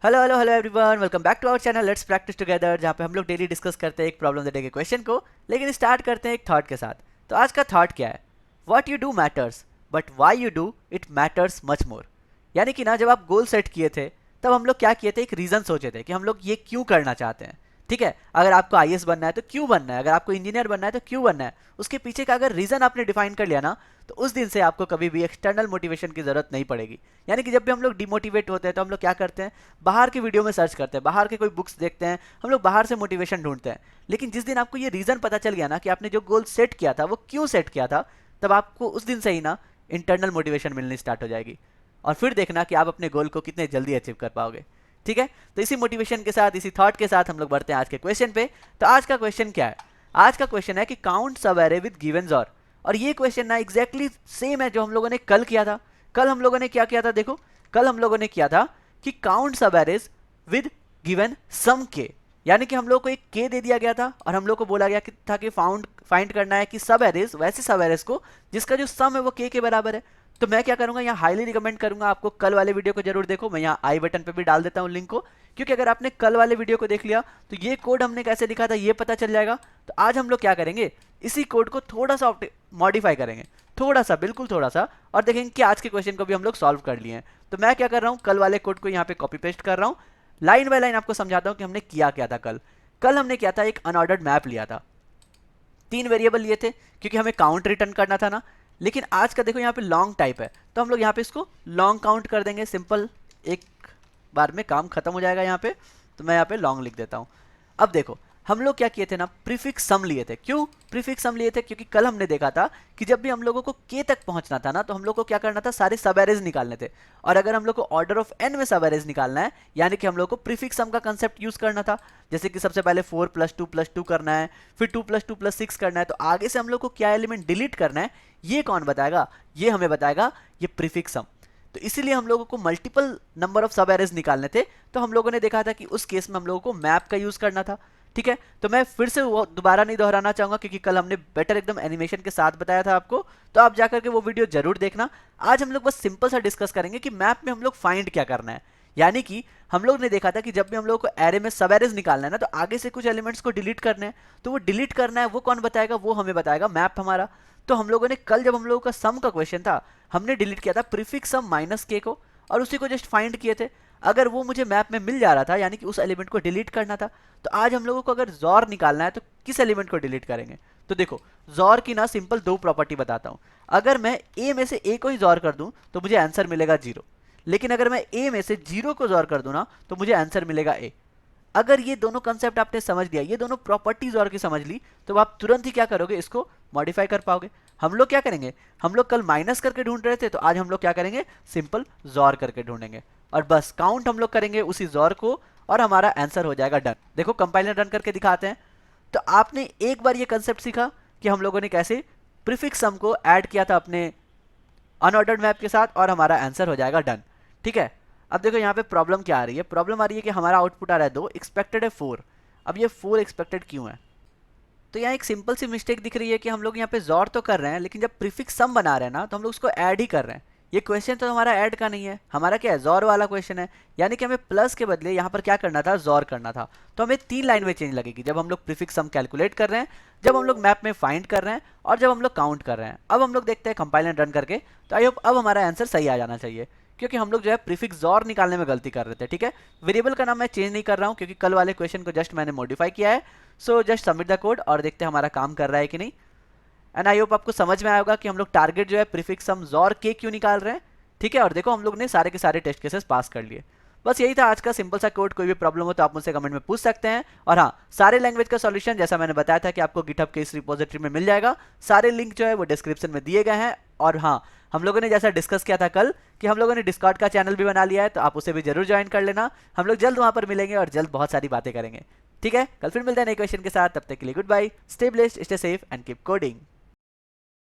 Hello hello hello everyone, welcome back to our channel let's practise together, जहाँ पे हम लोग डेली डिस्कस करते हैं एक प्रॉब्लम द डे के क्वेश्चन को। लेकिन स्टार्ट करते हैं एक थॉट के साथ। तो आज का थॉट क्या है? What you do matters but why you do it matters much more. यानी कि ना, जब आप गोल सेट किए थे तब हम लोग क्या किए थे, एक रीज़न सोचे थे कि हम लोग ये क्यों करना चाहते हैं। ठीक है, अगर आपको आईएएस बनना है तो क्यों बनना है, अगर आपको इंजीनियर बनना है तो क्यों बनना है, उसके पीछे का अगर रीज़न आपने डिफाइन कर लिया ना, तो उस दिन से आपको कभी भी एक्सटर्नल मोटिवेशन की ज़रूरत नहीं पड़ेगी। यानी कि जब भी हम लोग डिमोटिवेट होते हैं तो हम लोग क्या करते हैं, बाहर के वीडियो में सर्च करते हैं, बाहर के कोई बुक्स देखते हैं, हम लोग बाहर से मोटिवेशन ढूंढते हैं। लेकिन जिस दिन आपको ये रीज़न पता चल गया ना कि आपने जो गोल सेट किया था वो क्यों सेट किया था, तब आपको उस दिन से ही ना इंटरनल मोटिवेशन मिलनी स्टार्ट हो जाएगी। और फिर देखना कि आप अपने गोल को कितने जल्दी अचीव कर पाओगे। ठीक है, तो इसी मोटिवेशन के साथ, इसी थॉट के साथ हम लोग बढ़ते हैं आज के क्वेश्चन पे। तो आज का क्वेश्चन क्या है? आज का क्वेश्चन है कि काउंट सब एरे विद गिवन्स और ये क्वेश्चन ना एग्जैक्टली सेम है जो हम लोगों ने कल किया था। कल हम लोगों ने क्या किया था, देखो, कल हम लोगों ने किया था कि काउंट सब एरेज विद गिवन सम के। यानी कि हम लोग को एक के दे दिया गया था और हम लोग को बोला गया कि था कि फाइंड करना है कि सब एरेज, वैसे सब एरेज को जिसका जो सम है वो के बराबर है। तो मैं क्या करूंगा, यहाँ हाईली रिकमेंड करूंगा आपको कल वाले वीडियो को जरूर देखो। मैं यहाँ आई बटन पे भी डाल देता हूँ लिंक को, क्योंकि अगर आपने कल वाले वीडियो को देख लिया तो ये कोड हमने कैसे लिखा था ये पता चल जाएगा। तो आज हम लोग क्या करेंगे, इसी कोड को थोड़ा सा मॉडिफाई करेंगे, थोड़ा सा, बिल्कुल थोड़ा सा, और देखेंगे कि आज के क्वेश्चन को भी हम लोग सॉल्व कर लिए हैं। तो मैं क्या कर रहा हूँ, कल वाले कोड को यहाँ पे कॉपी पेस्ट कर रहा हूँ, लाइन बाय लाइन आपको समझाता हूँ कि हमने किया क्या था कल। कल हमने किया था, एक अनऑर्डर्ड मैप लिया था, 3 वेरिएबल लिए थे क्योंकि हमें काउंट रिटर्न करना था ना। लेकिन आज का देखो यहाँ पे लॉन्ग टाइप है, तो हम लोग यहाँ पे इसको लॉन्ग काउंट कर देंगे, सिंपल, एक बार में काम खत्म हो जाएगा यहाँ पे। तो मैं यहाँ पे लॉन्ग लिख देता हूँ। अब देखो, हम लोग क्या किए थे ना, प्रीफिक्स सम लिए थे। क्यों प्रीफिक्स सम लिए थे? क्योंकि कल हमने देखा था कि जब भी हम लोगों को के तक पहुंचना था ना, तो हम लोग को क्या करना था, सारे सब एरेज निकालने थे। और अगर हम लोग को ऑर्डर ऑफ एन में सब एरेज निकालना है, यानी कि हम लोग को प्रीफिक्स सम का कंसेप्ट यूज करना था। जैसे कि सबसे पहले 4 + 2 करना है, फिर 2 + 2 + 6 करना है, तो आगे से हम लोग को क्या एलिमेंट डिलीट करना है ये कौन बताएगा? ये हमें बताएगा ये प्रीफिक्स सम। तो इसीलिए हम लोगों को मल्टीपल नंबर ऑफ सब एरेज निकालने थे। तो हम लोगों ने देखा था कि उस केस में हम लोगों को मैप का यूज करना था। ठीक है, तो मैं फिर से वो दोबारा नहीं दोहराना चाहूंगा, क्योंकि कल हमने बेटर एकदम एनिमेशन के साथ बताया था आपको। तो आप जाकर के वो वीडियो जरूर देखना। आज हम लोग बस सिंपल सा डिस्कस करेंगे कि मैप में हम लोग फाइंड क्या करना है। यानी कि हम लोग ने देखा था कि जब भी हम लोग को एरे में सब एरेज निकालना है ना, तो आगे से कुछ एलिमेंट्स को डिलीट करने हैं। तो वो डिलीट करना है वो कौन बताएगा? वो हमें बताएगा मैप हमारा। तो हम लोगों ने कल, जब हम लोगों का सम का क्वेश्चन था, हमने डिलीट किया था प्रीफिक्स सम माइनस के को, और उसी को जस्ट फाइंड किए थे। अगर वो मुझे मैप में मिल जा रहा था, यानी कि उस एलिमेंट को डिलीट करना था। तो आज हम लोगों को अगर जॉर निकालना है तो किस एलिमेंट को डिलीट करेंगे? तो देखो, जॉर की ना सिंपल 2 प्रॉपर्टी बताता हूं। अगर मैं ए में से ए को ही जॉर कर दूं तो मुझे आंसर मिलेगा 0। लेकिन अगर मैं ए में से 0 को जॉर कर दूं ना, तो मुझे आंसर मिलेगा ए। अगर ये दोनों कंसेप्ट आपने समझ लिया, ये दोनों प्रॉपर्टीज और की समझ ली, तो आप तुरंत ही क्या करोगे, इसको मॉडिफाई कर पाओगे। हम लोग क्या करेंगे, हम लोग कल माइनस करके ढूंढ रहे थे, तो आज हम लोग क्या करेंगे, सिंपल जॉर करके ढूंढेंगे। और बस काउंट हम लोग करेंगे उसी जॉर को, और हमारा आंसर हो जाएगा डन। देखो, कंपाइलर रन करके दिखाते हैं। तो आपने एक बार ये कंसेप्ट सीखा कि हम लोगों ने कैसे प्रीफिक्स सम को ऐड किया था अपने अनऑर्डर्ड मैप के साथ, और हमारा आंसर हो जाएगा डन। ठीक है, अब देखो यहाँ पे प्रॉब्लम क्या आ रही है। प्रॉब्लम आ रही है कि हमारा आउटपुट आ रहा है 2, एक्सपेक्टेड है 4। अब ये 4 एक्सपेक्टेड क्यों है? तो यहाँ एक सिंपल सी मिस्टेक दिख रही है कि हम लोग यहाँ पे जॉर तो कर रहे हैं, लेकिन जब प्रीफिक्स सम बना रहे हैं ना, तो हम लोग उसको ऐड ही कर रहे हैं। ये क्वेश्चन तो हमारा ऐड का नहीं है, हमारा क्या है, जॉर वाला क्वेश्चन है। यानी कि हमें प्लस के बदले यहाँ पर क्या करना था, जॉर करना था। तो हमें 3 लाइन में चेंज लगेगी, जब हम लोग प्रीफिक्स सम कैलकुलेट कर रहे हैं, जब हम लोग मैप में फाइंड कर रहे हैं, और जब हम लोग काउंट कर रहे हैं। अब हम लोग देखते हैं कंपाइल एंड रन करके। तो आई होप अब हमारा आंसर सही आ जाना चाहिए, क्योंकि हम लोग जो है प्रीफिक्स जॉर निकालने में गलती कर रहे थे। ठीक है, वेरिएबल का नाम मैं चेंज नहीं कर रहा हूँ, क्योंकि कल वाले क्वेश्चन को जस्ट मैंने मॉडिफाई किया है। So just submit the code और देखते हैं हमारा काम कर रहा है कि नहीं। एंड आई होप आपको समझ में आएगा कि हम लोग टारगेट जो है प्रीफिक्स सम जॉर के क्यों निकाल रहे हैं। ठीक है, और देखो हम लोग ने सारे के सारे टेस्ट केसेस पास कर लिए। बस यही था आज का सिंपल सा कोड। कोई भी प्रॉब्लम हो तो आप मुझसे कमेंट में पूछ सकते हैं। और हाँ, सारे लैंग्वेज का सॉल्यूशन जैसा मैंने बताया था कि आपको गिटहब के इस रिपोजिटरी में मिल जाएगा। सारे लिंक जो है वो डिस्क्रिप्शन में दिए गए हैं। और हाँ, हम लोगों ने जैसा डिस्कस किया था कल कि हम लोगों ने डिस्कॉर्ड का चैनल भी बना लिया है, तो आप उसे भी जरूर ज्वाइन कर लेना। हम लोग जल्द वहां पर मिलेंगे और जल्द बहुत सारी बातें करेंगे। ठीक है, कल फिर मिलते हैं नए क्वेश्चन के साथ। तब तक के लिए goodbye, stay blessed, stay safe and keep coding.